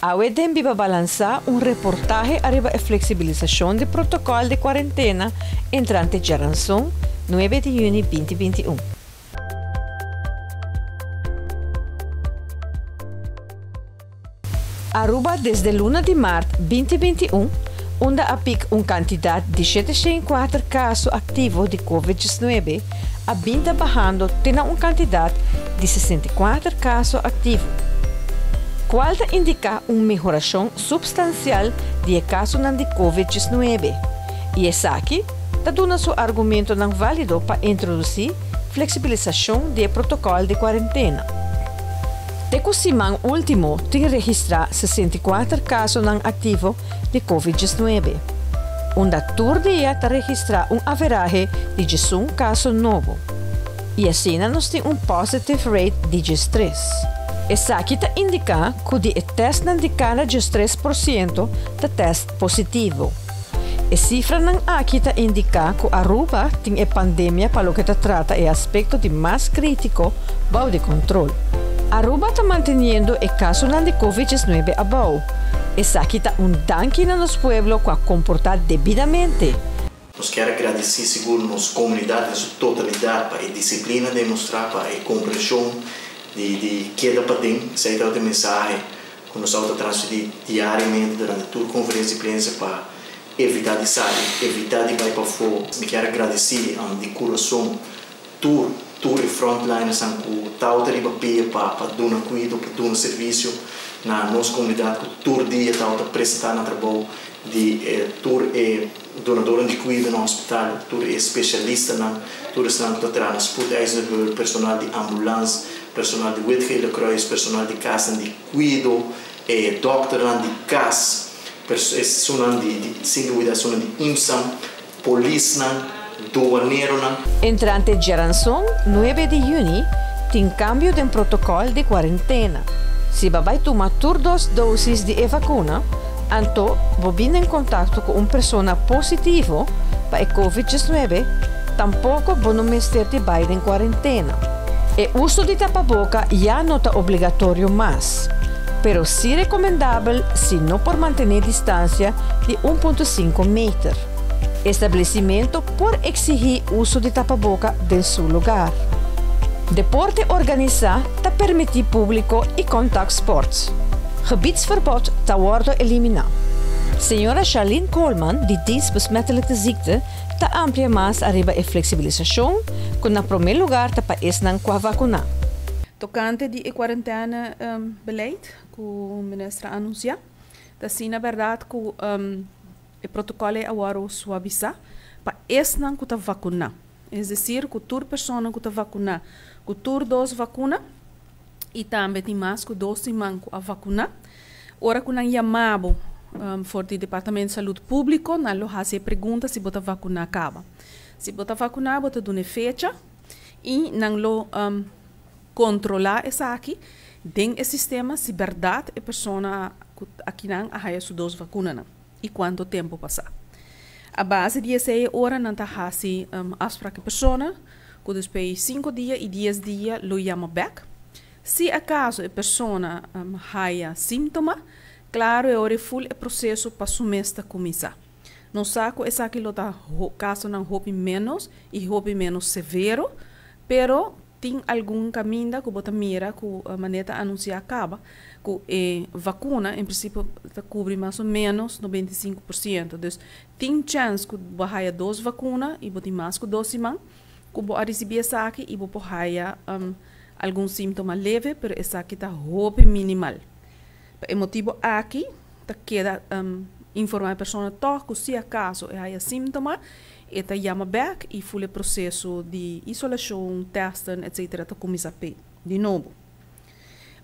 Awe tempi para balançar reportaje arriba a flexibilização de protocolo de quarentena entrante Geranson, 9 de junho 2021. Aruba desde luna de março 2021, onde apic candidato de 74 casos ativos de Covid-19, a vinda bajando tem candidato de 64 casos ativos. Qual indica melhoração substancial de casos de Covid-19. E esse aqui dá seu argumento não válido para introduzir flexibilização do protocolo de quarentena. Teco semana último tem registrado 64 casos ativos de Covid-19. Onde todo dia está registrado average de 11 casos novos. E assim nós temos positive rate de 3. Essa aqui indica que o teste indica 3% de teste positivo. A cifra aqui indica que Aruba tem a pandemia para o que trata o aspecto de mais crítico para o controle. Aruba está mantendo o caso de Covid-19 abaixo. Essa aqui está danke a nosso povo para comportar devidamente. Nós queremos agradecer seguro nossa comunidade na sua totalidade para a disciplina demonstrar para a compreensão de cada patem, essa é a mensagem que nós estamos transferir diariamente durante toda a conferência de imprensa para evitar de sair, evitar de ir para fora. Me quero agradecer de coração todos os frontliners que estão ali para dar cuidado, para dar serviço na nossa comunidade, que todo dia estão prestando trabalho de todo donador de cuidado no hospital, todo especialista, todo estão tratando spoedeisende personal de ambulância, personal de Witgele Kruis, personal de casa de cuidado, doctor de casa, pessoas de segurança de IMSAM, polícia, doaneiro. Entrante Geranson, 9 de junho, tem cambio de protocolo de quarentena. Se vai tomar 2 doses de vacuna, então vai em contato com uma pessoa positiva para a Covid-19, tampouco vai no mestre de ir em quarentena. O uso de tapaboca já não está obrigatório mais, pero sí recomendável se não por manter distância de 1,5 metros. Estabelecimento por exigir uso de tapaboca em seu lugar. Deporte organizar está permitir público e contact sports. Gebiedsverbod está worden eliminado. Senhora Charlene Coleman, de Dienst Besmettelijke Ziekte, está amplia mais arriba a flexibilização, que na primeiro lugar está para esnan com a vacuna. Tocante de quarentena beleid, que o ministro anuncia, está sim na verdade que o protocolo é agora suavizar para esnan com a vacuna. É dizer, que toda pessoa que está vacuna, que toda dose vacuna, e também tem mais que 12 semanas a vacuna. Ora que nós chamamos for o Departamento de Saúde Público, nós fazemos pergunta se você vacuna acaba. Se você vacuna, você dá uma fecha e nós controlar essa aqui dentro do sistema se verdade a pessoa aqui não a sua dose vacuna e quanto tempo passar. A base de essa hora não está fazendo afspraak a pessoa que depois 5 dias e 10 dias lo chama back. Se acaso a pessoa tenha sintomas, claro, é hora full o processo para sumesta começar. Não saco essa aqui está caso não houve menos e houve menos severo, pero tem algum caminho que você mira que a maneira anunciar acaba que a vacuna em princípio cobre mais ou menos 95%. Então tem chance que você tenha 2 vacinas e você tem mais que 2 semanas que você receber essa aqui e você tenha algum sintoma leve, pero essa aqui está roupa minimal. O motivo aqui está queda informar a pessoa que se acaso há sintoma, ela chama back e faz o processo de isolação, testing, etc. Está começar de novo.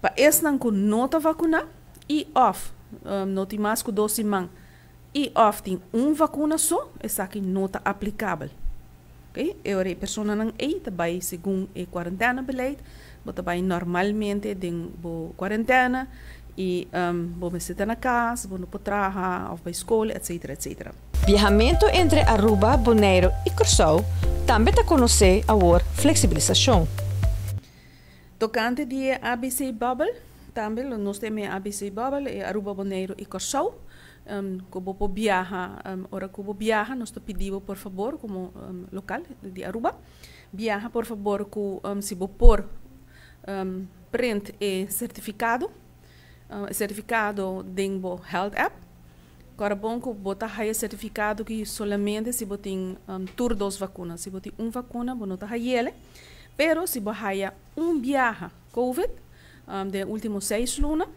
Para esse não está vacuna e off, não tem mais que 2 semanas e off tem vacuna só, essa aqui não está aplicável. Okay? A pessoa não vai segundo a quarentena beleid, você vai normalmente em quarentena e você está na casa, você pode trabalhar, ou para a escola, etc, etc. Viajamento entre Aruba, Bonaire e Curaçao também está conhecido a flexibilização. Tocante de ABC Bubble, também nós temos a ABC Bubble e Aruba Bonaire e Curaçao. Como vou viajar, ora como viaja, nós te pedimos por favor, como local de Aruba, viaja por favor com se vou pôr print e certificado, certificado dentro Health App. Agora bom que botar aí certificado que solamente se você tem tur 2 vacinas, se você tem uma vacuna, você não tem ele, pero se você tem viaje COVID de últimos 6 lunas,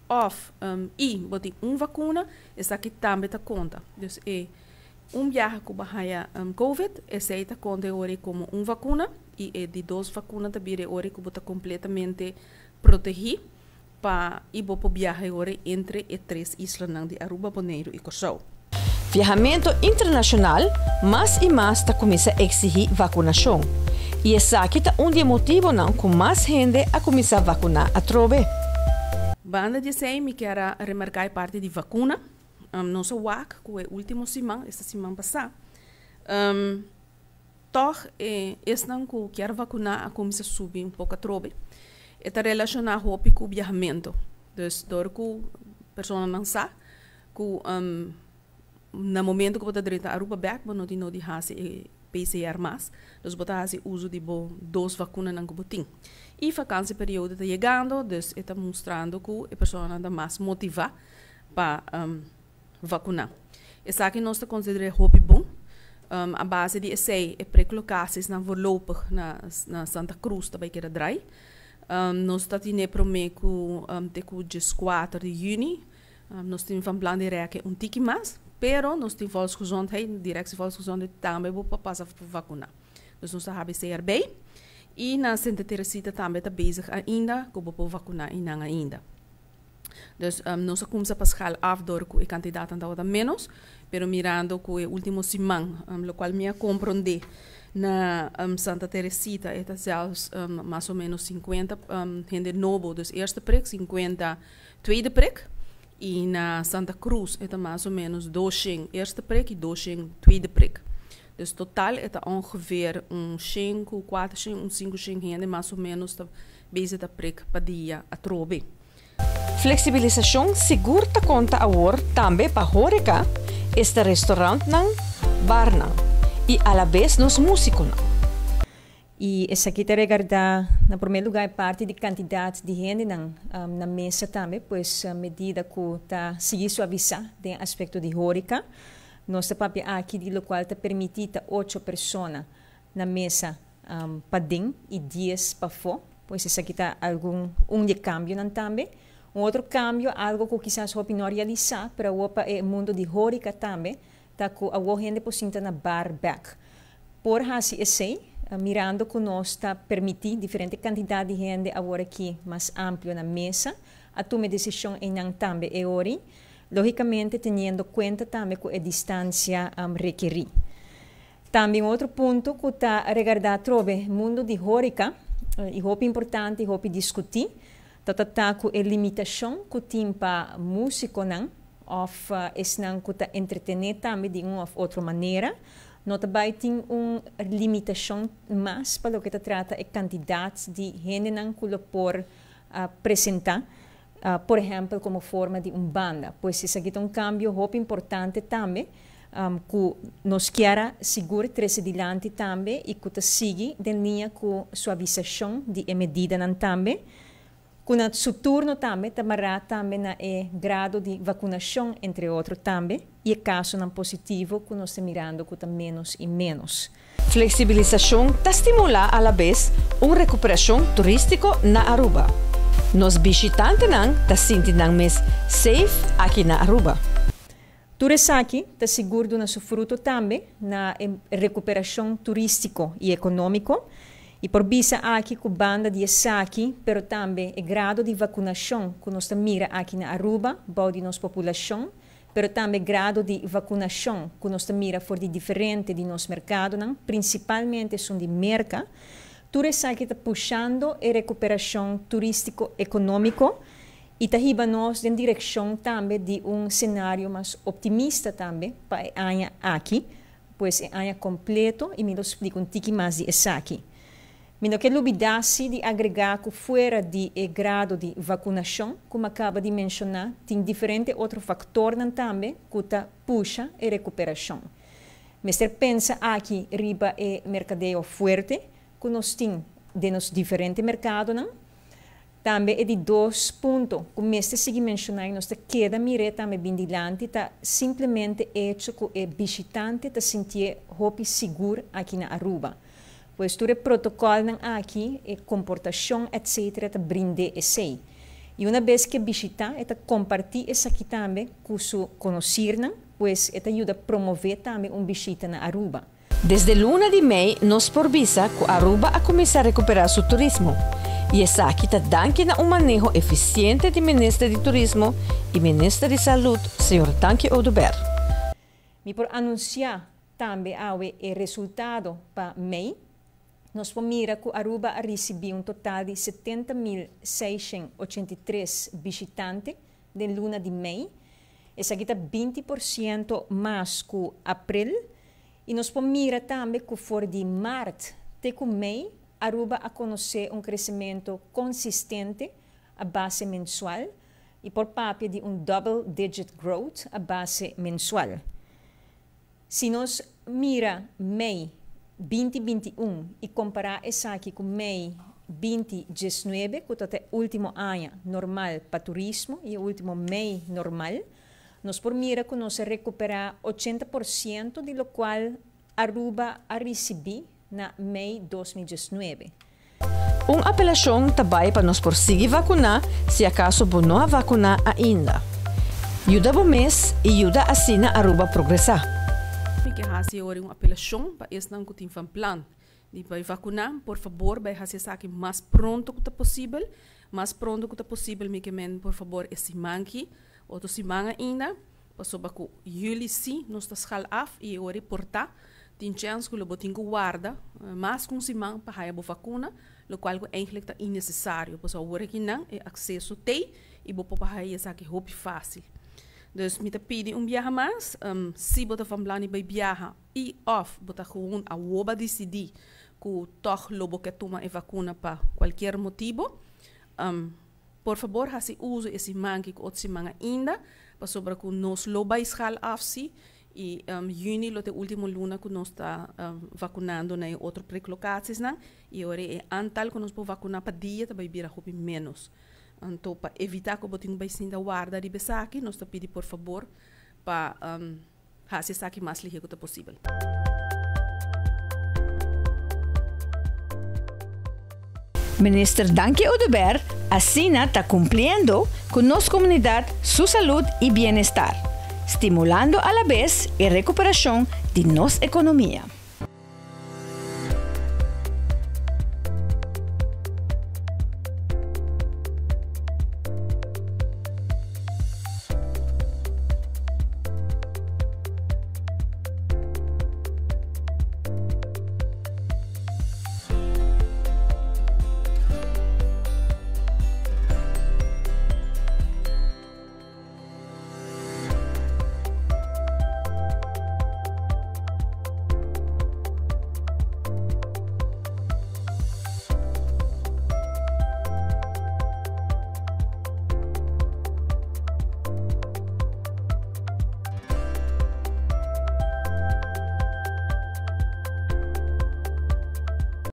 of e botem vacuna, essa aqui também está conta. Então, viaje com bahia COVID, essa aí está conta agora como vacuna, e de 2 vacinas também agora que está completamente protegido para ir para viajar agora entre as 3 islas de Aruba, Bonaire e Curaçao. Viajamento internacional, mais e mais está começando a exigir vacinação. E essa aqui está motivo não com mais gente a começar a vacinar a trove. Banda de sei me quero remarcar a parte de vacuna. Nosso WAC, que é o último semana, esta semana passada. Toch, esse não que quero vacinar a começar a subir pouco a trove. Está relacionado com o viajamento. Então, que a pessoa não sabe que no momento que você está Aruba back, você não tem de fazer PCR mais, então você faz uso de 2 vacinas que você tem. E a vacância período está chegando, então está mostrando que a pessoa está mais motivada para vacinar. Essa aqui nós consideramos muito bom. A base de essay é precolocações na voorlopig na Santa Cruz, também que era dry. Nós estamos tendo que dia 4 de junho, nós temos um plano de reaque tique mais, pero nós temos volksgezondheid, direção de volksgezondheid também para passar para vacinar. Então nós estamos CRB e na Santa Teresita também está bezig ainda com para vacinar e não ainda. Então nós começamos a passar af door com o candidato ainda menos, pero mirando com o último semana, o qual me compreende na Santa Teresita é zelfs mais ou menos 50 gente novo, dus eerste prik, 50 tweede prik. E na Santa Cruz é mais ou menos 200 eerste prik e 200 tweede prik. Dus totaal é ongeveer 5, 4, 5 gente mais ou menos bezig de prik per dia a trobe. Flexibilização segura conta agora também para horeca, este restaurante não, bar não. E a la vez nos músicos. E essa aqui está regardada, na primeiro lugar, parte de quantidade de gente na mesa também, pois a medida que está seguindo suavizar tem aspecto de hórica, nós estamos aqui de local está permitida 8 pessoas na mesa para dentro e 10 para fora, pois essa aqui está de câmbio também. Outro câmbio, algo que quizás o não realizar, para o mundo de hórica também, tá com a gente possible na bar back. Por assim esse, mirando que nós está permitir diferente quantidade de gente agora aqui mais amplo na mesa, a tomar decisão em não também é hora, logicamente tendo conta também com a distância requerir. Também outro ponto que está regardado trove mundo de hórica, e é importante, e discutir, tá com a limitação que tem para músico não, of não que está entretener também de uma ou outra maneira, nós também tem uma limitação mais para o que trata de quantidade de gente que por apresentar, por exemplo, como forma de banda, pois isso aqui é cambio muito importante também, que nós queremos segurar três adiante também e que siga de linha com suavização de medida também. Com o seu turno também, tamará também na grado de vacinação, entre outros também, e caso não positivo, que nós estamos mirando que está menos e menos. Flexibilização está estimular a la vez uma recuperação turística na Aruba. Nos visitantes não está sentindo mais safe aqui na Aruba. Turesaki está seguro na seu fruto também na recuperação turística e econômica. E por visa aqui com banda de Saki, pero também o grado de vacinação que nós mira aqui na Aruba, para de nossa população, pero também grado de vacinação que nós mira for de diferente de nosso mercado, não? Principalmente são de merca. Tudo isso aqui está puxando a recuperação turístico-econômica e está nós em direção também de cenário mais optimista também para a aqui, pois é completo e me explico um pouco mais de Saki. Mino que lubidasi de agregar que fora de grado de vacunação, como acaba de mencionar, tem diferente outro fator também que tá puxa a recuperação. Mister pensa aqui riba é mercadeio forte, que nós tem de nos diferentes mercados, não? Também é de 2 pontos, como este sigue mencionar, nós queda mire também bem dilante, tá simplesmente hecho que o visitante tá sentir hopi seguro aqui na Aruba. Pois todo o protocolo aqui, a comportação, etc., tá brinde esse. E uma vez que visita, é compartilhar isso aqui também com su conhecer, pois é ajuda a promover também visita na Aruba. Desde luna de maio, nós provisa que Aruba a começar a recuperar seu turismo. E essa aqui está dando um manejo eficiente do Ministério de Turismo e Ministério de Saúde, Sr. Danke Oduber. E por anunciar também o resultado para maio, nós mira que Aruba recebeu total de 70.683 visitantes de luna de maio. Essa aqui está 20% mais que abril. E nós mira também que for de março até maio, Aruba a conhecer crescimento consistente a base mensual e por papel de double-digit growth a base mensual. Se nós mira maio 2021 e comparar essa aqui com maio 2019, que é o último ano normal para turismo e o último mês normal, nós por mira que nós recuperar 80% de lo qual Aruba a receber na maio 2019. Uma apelação também para nós prosseguir vacinar, se acaso não vacinar ainda. Ajuda o mês e ajuda assim a Aruba progressar. Que hace agora uma apelação para esse não que tem plan de vai vacinar, por favor, vai fazer isso aqui mais pronto que possível, por favor, esse manque, outro semana ainda, para sobre que julho sim, nós está schal af e agora portar, tem chance que o botinho guarda, mais com semana para a vacuna, o qual eigenlijk é necessário, porque agora aqui não é acesso tem e vou para isso aqui roupa fácil. Dus me te pedi viajar mais, se você van plan bij viajar e of você gewoon a woba decidir que toch lobo que toma a vacuna para qualquer motivo, por favor, hasi uso esse manque que outra semana ainda, para sobre que nós loba escal afsi e juni lote último luna que nós está vacunando na outro preclocaties não, e agora é antal que nós vamos vacunar para dia também vira roupa menos. Então, para evitar que o botinho vai ser da guarda de besaki, nós te pedimos, por favor, para fazer isso aqui mais ligeiro que possível. Minister Danke Oduber assina está cumprindo com nossa comunidade sua saúde e bem-estar, estimulando a la vez a recuperação de nossa economia.